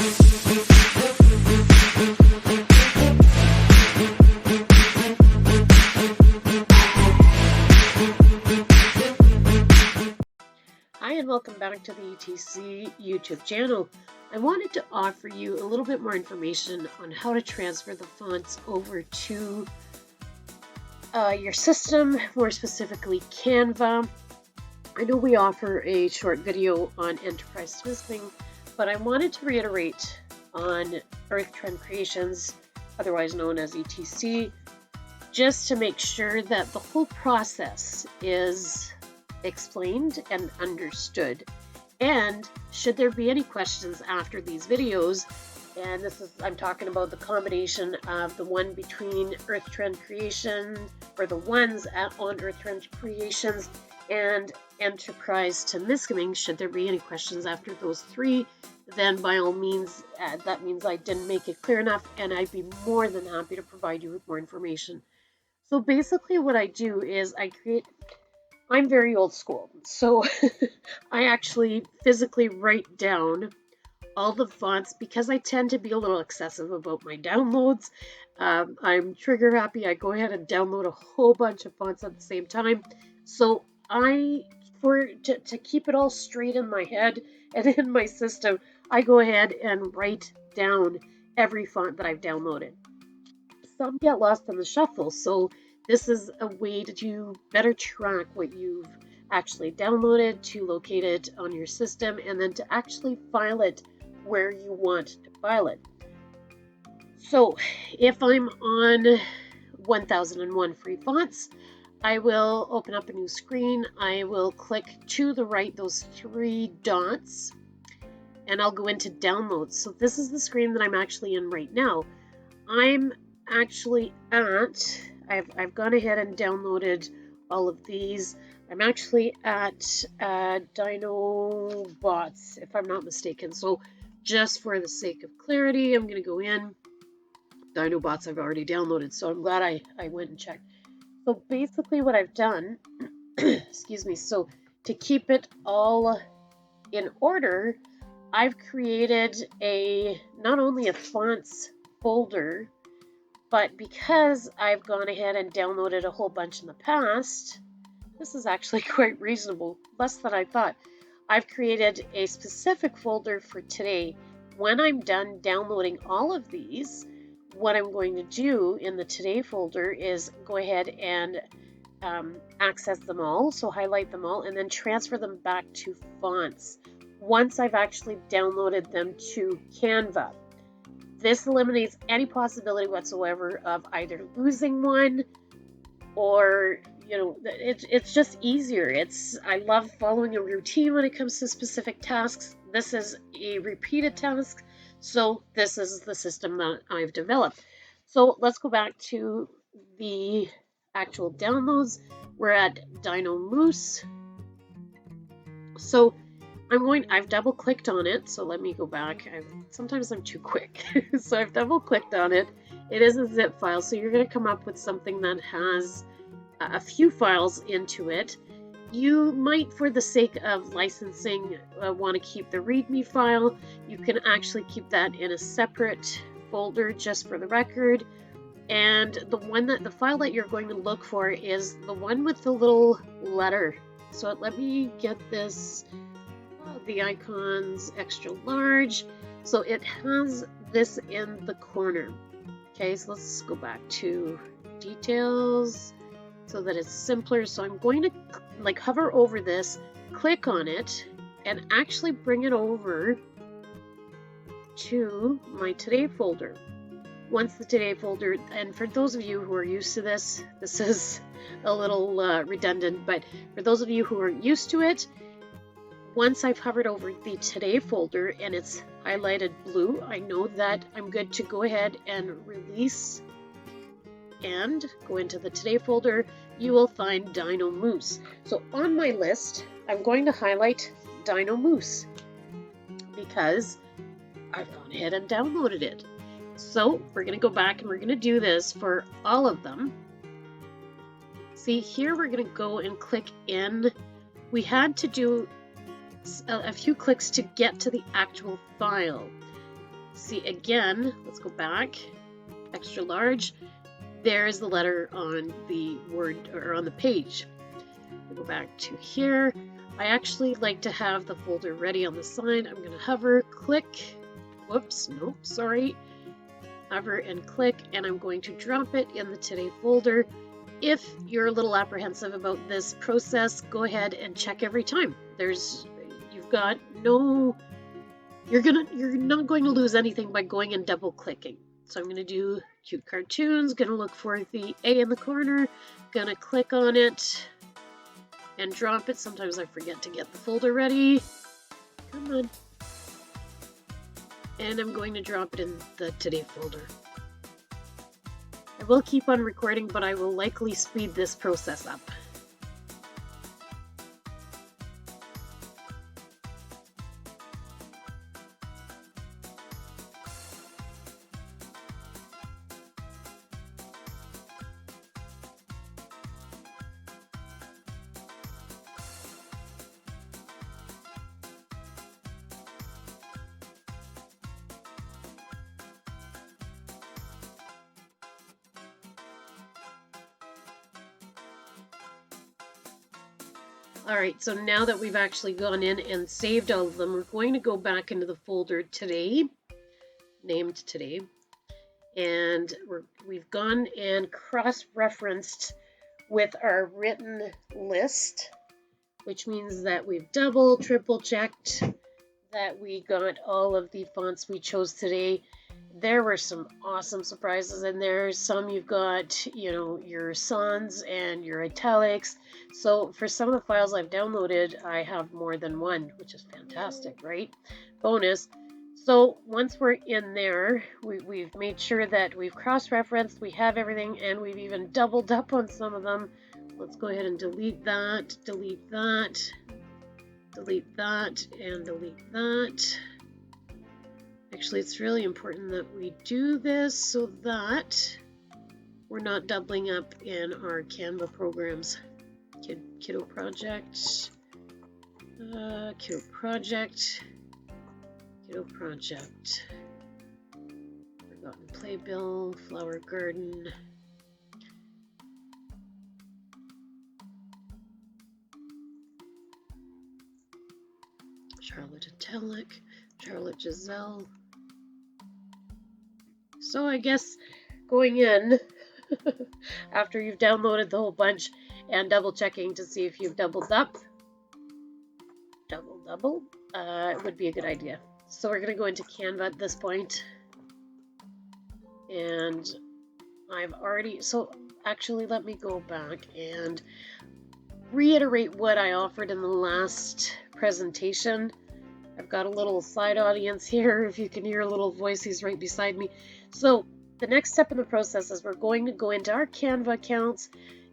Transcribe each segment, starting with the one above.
Hi and welcome back to the ETC YouTube channel. I wanted to offer you a little bit more information on how to transfer the fonts over to your system, more specifically Canva. I know we offer a short video on enterprise Swizzling, but I wanted to reiterate on Earth Trend Creations, otherwise known as ETC, just to make sure that the whole process is explained and understood. And should there be any questions after these videos, and I'm talking about the combination of the one between Earth Trend Creation, or the ones on Earth Trend Creations and Enterprise to Misgiving, should there be any questions after those three, then by all means, that means I didn't make it clear enough, and I'd be more than happy to provide you with more information. So basically what I do is I'm very old school, so I actually physically write down all the fonts because I tend to be a little excessive about my downloads. I'm trigger happy. I go ahead and download a whole bunch of fonts at the same time. So to keep it all straight in my head and in my system, I go ahead and write down every font that I've downloaded. Some get lost in the shuffle, so this is a way to better track what you've actually downloaded, to locate it on your system, and then to actually file it where you want to file it. So if I'm on 1001 free fonts, I will open up a new screen. I will click to the right, those three dots, and I'll go into downloads. So this is the screen that I'm actually in right now. I'm actually I've gone ahead and downloaded all of these. I'm actually at Dinobots, if I'm not mistaken. So just for the sake of clarity, I'm going to go in. Dinobots I've already downloaded, so I'm glad I went and checked. So basically what I've done, excuse me, so to keep it all in order, I've created not only a fonts folder, but because I've gone ahead and downloaded a whole bunch in the past, this is actually quite reasonable, less than I thought. I've created a specific folder for today. When I'm done downloading all of these, what I'm going to do in the today folder is go ahead and access them all, so highlight them all, and then transfer them back to fonts once I've actually downloaded them to Canva. This eliminates any possibility whatsoever of either losing one or, it's just easier. I love following a routine when it comes to specific tasks. This is a repeated task, so this is the system that I've developed. So let's go back to the actual downloads. We're at Dino Moose. So I've double clicked on it, so let me go back. Sometimes I'm too quick. So I've double clicked on it. It is a zip file, so you're going to come up with something that has a few files into it. You might, for the sake of licensing, want to keep the README file. You can actually keep that in a separate folder just for the record. And the file that you're going to look for is the one with the little letter. So let me get this. The icons extra large, so it has this in the corner. Okay, so let's go back to details so that it's simpler. So I'm going to hover over this, click on it, and actually bring it over to my today folder. Once the today folder, and for those of you who are used to this is a little redundant, but for those of you who aren't used to it, once I've hovered over the today folder and it's highlighted blue, I know that I'm good to go ahead and release and go into the today folder. You will find Dino Moose. So on my list, I'm going to highlight Dino Moose because I've gone ahead and downloaded it. So we're going to go back and we're going to do this for all of them. See, here we're going to go and click in. We had to do a few clicks to get to the actual file. See again, let's go back, extra large. There's the letter on the word or on the page. We'll go back to here. I actually like to have the folder ready on the side. I'm going to hover, click, whoops, nope, sorry. Hover and click, and I'm going to drop it in the Today folder. If you're a little apprehensive about this process, go ahead and check every time. You've got no, you're not going to lose anything by going and double clicking. So I'm going to do cute cartoons, going to look for the A in the corner, going to click on it and drop it. Sometimes I forget to get the folder ready. Come on. And I'm going to drop it in the Today folder. I will keep on recording, but I will likely speed this process up. Alright, so now that we've actually gone in and saved all of them, we're going to go back into the folder Today, named Today, and we've gone and cross-referenced with our written list, which means that we've double, triple checked that we got all of the fonts we chose today. There were some awesome surprises in there. Some you've got, your sans and your italics. So for some of the files I've downloaded, I have more than one, which is fantastic, right? Bonus. So once we're in there, we've made sure that we've cross-referenced, we have everything, and we've even doubled up on some of them. Let's go ahead and delete that, delete that, delete that, and delete that. Actually, it's really important that we do this so that we're not doubling up in our Canva programs. Kiddo project, kiddo project, kiddo project, forgotten playbill, flower garden. Charlotte Italic, Charlotte Giselle. So I guess going in after you've downloaded the whole bunch and double checking to see if you've doubled up, it would be a good idea. So we're going to go into Canva at this point. And I've already, so actually let me go back and reiterate what I offered in the last presentation. I've got a little side audience here. If you can hear a little voice, he's right beside me. So the next step in the process is we're going to go into our Canva accounts,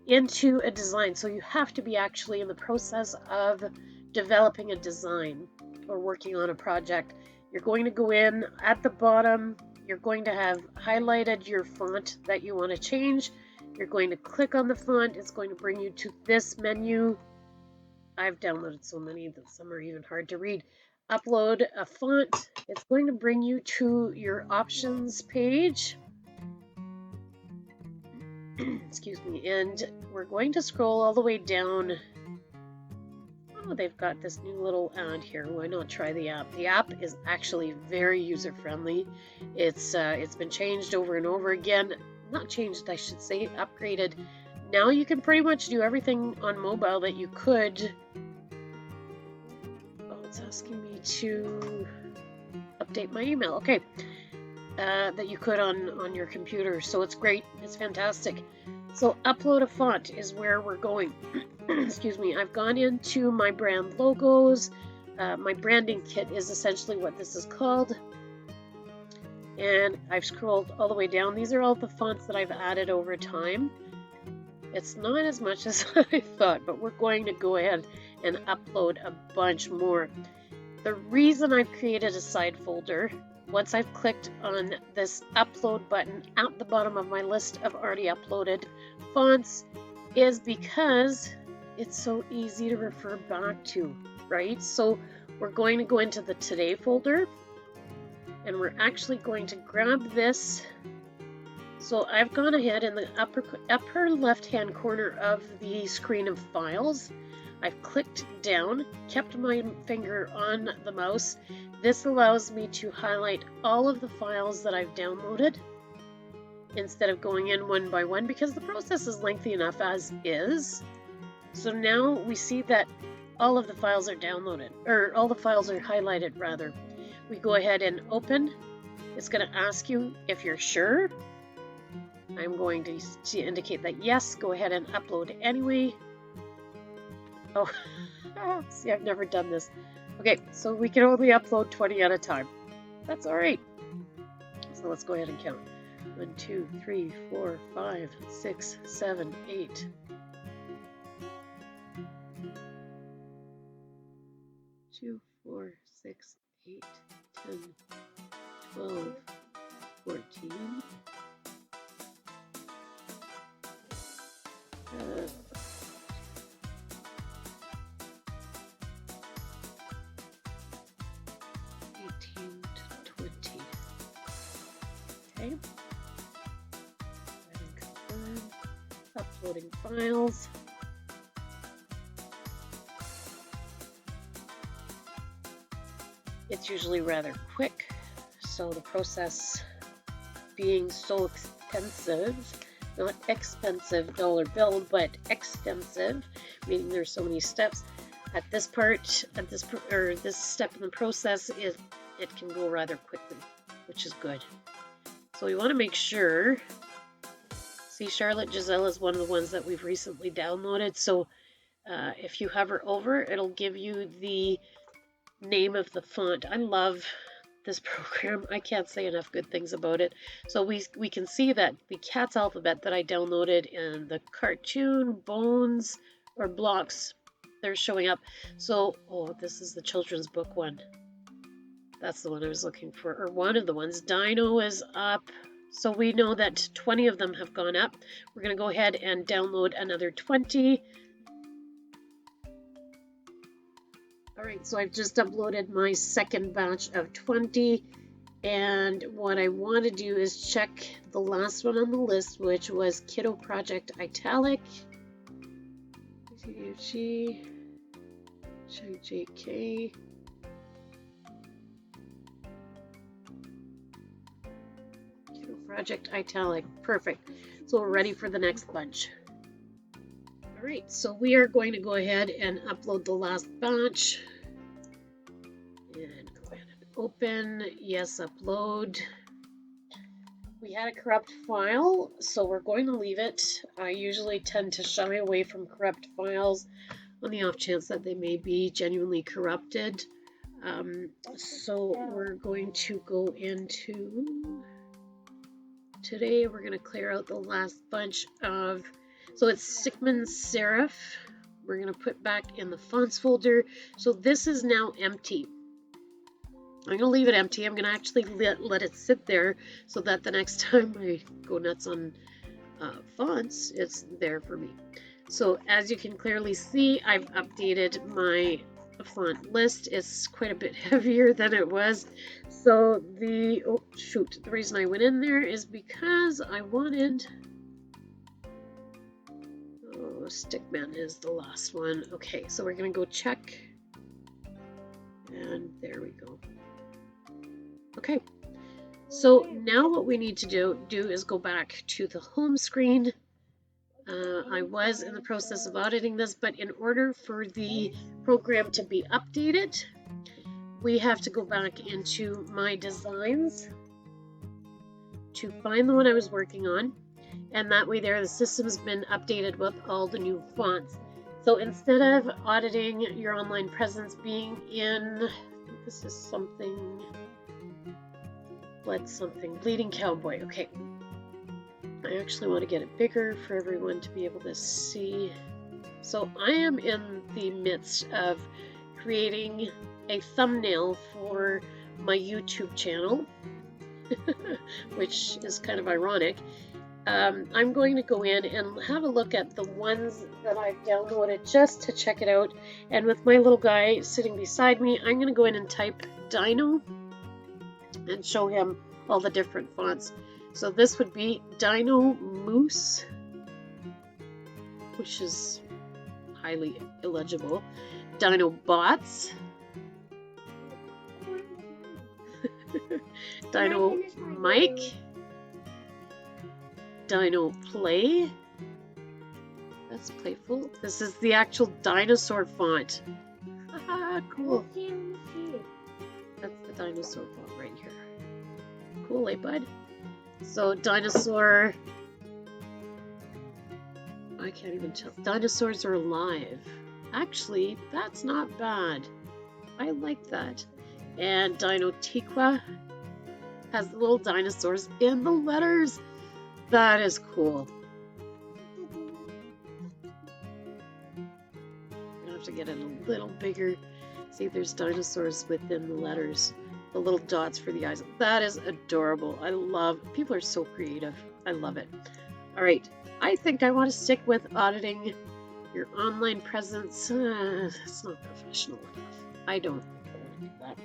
into a design. So you have to be actually in the process of developing a design or working on a project. You're going to go in at the bottom. You're going to have highlighted your font that you want to change. You're going to click on the font. It's going to bring you to this menu. I've downloaded so many that some are even hard to read. Upload a font. It's going to bring you to your options page. Excuse me. And we're going to scroll all the way down. Oh, they've got this new little ad here. Why not try the app? The app is actually very user-friendly. It's been changed over and over again. Not changed, I should say, upgraded. Now you can pretty much do everything on mobile that you could. Oh, it's asking me to update my email. Okay. That you could on your computer. So it's great. It's fantastic. So upload a font is where we're going. Excuse me. I've gone into my brand logos. My branding kit is essentially what this is called. And I've scrolled all the way down. These are all the fonts that I've added over time. It's not as much as I thought, but we're going to go ahead and upload a bunch more. The reason I've created a side folder, once I've clicked on this upload button at the bottom of my list of already uploaded fonts, is because it's so easy to refer back to, right? So we're going to go into the Today folder. and we're actually going to grab this. So I've gone ahead in the upper left-hand corner of the screen of files. I've clicked down, kept my finger on the mouse. This allows me to highlight all of the files that I've downloaded instead of going in one by one, because the process is lengthy enough as is. So now we see that all of the files are downloaded, or all the files are highlighted rather. We go ahead and open. It's going to ask you if you're sure. I'm going to indicate that yes, go ahead and upload anyway. Oh, see, I've never done this. Okay, so we can only upload 20 at a time. That's all right. So let's go ahead and count. 1, 2, 3, 4, 5, 6, 7, 8. 2, 4, 6, 8, 10, 12, 14. 18 to 20. Okay. And confirm. Uploading files. It's usually rather quick, so the process being so extensive, not expensive dollar bill, but extensive, meaning there's so many steps. At this step in the process, it can go rather quickly, which is good. So we want to make sure. See, Charlotte Giselle is one of the ones that we've recently downloaded. So if you hover over, it'll give you the name of the font. I love this program. I can't say enough good things about it. So we can see that the cat's alphabet that I downloaded and the cartoon bones or blocks, they're showing up. So, oh, this is the children's book one. That's the one I was looking for, or one of the ones. Dino is up. So we know that 20 of them have gone up. We're going to go ahead and download another 20. All right, so I've just uploaded my second batch of 20, and what I want to do is check the last one on the list, which was Kiddo Project Italic. CDFG, JK. Kiddo Project Italic, perfect. So we're ready for the next bunch. All right, so we are going to go ahead and upload the last batch. And go ahead and open. Yes, upload. We had a corrupt file, so we're going to leave it. I usually tend to shy away from corrupt files on the off chance that they may be genuinely corrupted. So we're going to go into... Today we're going to clear out the last bunch of... So it's Sigmund Serif. We're going to put back in the fonts folder. So this is now empty. I'm going to leave it empty. I'm going to actually let it sit there so that the next time I go nuts on fonts, it's there for me. So as you can clearly see, I've updated my font list. It's quite a bit heavier than it was. So the reason I went in there is because I wanted... Stickman is the last one. Okay, so we're going to go check. And there we go. Okay, so now what we need to do is go back to the home screen. I was in the process of auditing this, but in order for the program to be updated, we have to go back into My Designs to find the one I was working on. And that way there, the system's been updated with all the new fonts. So instead of auditing your online presence being in, I think this is something, Bleeding Cowboy. Okay. I actually want to get it bigger for everyone to be able to see. So I am in the midst of creating a thumbnail for my YouTube channel, which is kind of ironic. I'm going to go in and have a look at the ones that I've downloaded just to check it out. And with my little guy sitting beside me, I'm going to go in and type Dino. and show him all the different fonts. So this would be Dino Moose, which is highly illegible. Dino Bots. Dino Mike. Dino Play. That's playful. This is the actual dinosaur font. Haha, cool. That's the dinosaur font right here. Cool, eh, bud? So, dinosaur... I can't even tell. Dinosaurs are alive. Actually, that's not bad. I like that. And Dino Tiqua has the little dinosaurs in the letters. That is cool. I have to get it a little bigger. See, there's dinosaurs within the letters. The little dots for the eyes. That is adorable. I love, people are so creative. I love it. All right, I think I want to stick with auditing your online presence. It's not professional enough. I don't think I want to do that.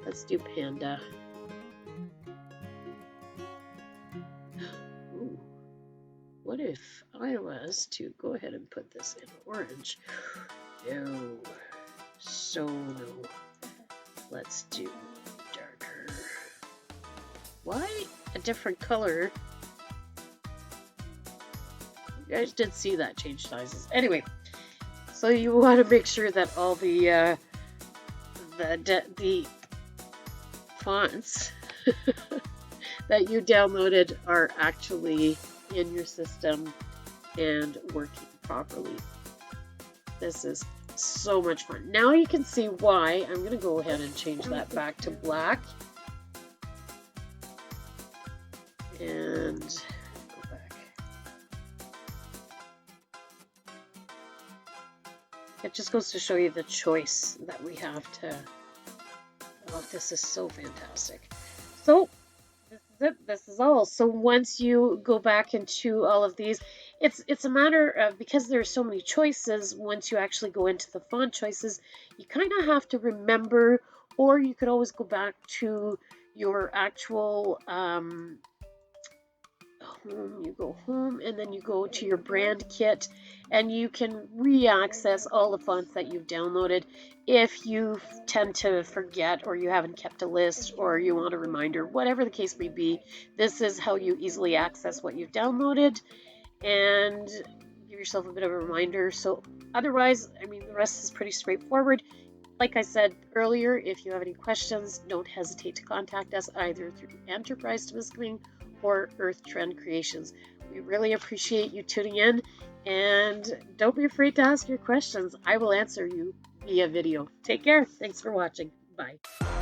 Let's do Panda. Ooh. What if I was to go ahead and put this in orange? No. So no. Let's do darker. Why a different color? You guys did see that change sizes. Anyway, so you want to make sure that all the fonts that you downloaded are actually in your system and working properly. This is so much fun. Now you can see why. I'm going to go ahead and change that back to black. And go back. It just goes to show you the choice that we have to... Oh, this is so fantastic. So, this is it. This is all. So once you go back into all of these, it's a matter of, because there are so many choices, once you actually go into the font choices, you kind of have to remember, or you could always go back to your actual home. You go home and then you go to your brand kit and you can re-access all the fonts that you've downloaded if you tend to forget, or you haven't kept a list, or you want a reminder, whatever the case may be. This is how you easily access what you've downloaded and give yourself a bit of a reminder. So otherwise, I mean, the rest is pretty straightforward. Like I said earlier, if you have any questions, don't hesitate to contact us either through Enterprise Temiskaming or Earth Trend Creations. We really appreciate you tuning in, and don't be afraid to ask your questions. I will answer you via video. Take care. Thanks for watching. Bye.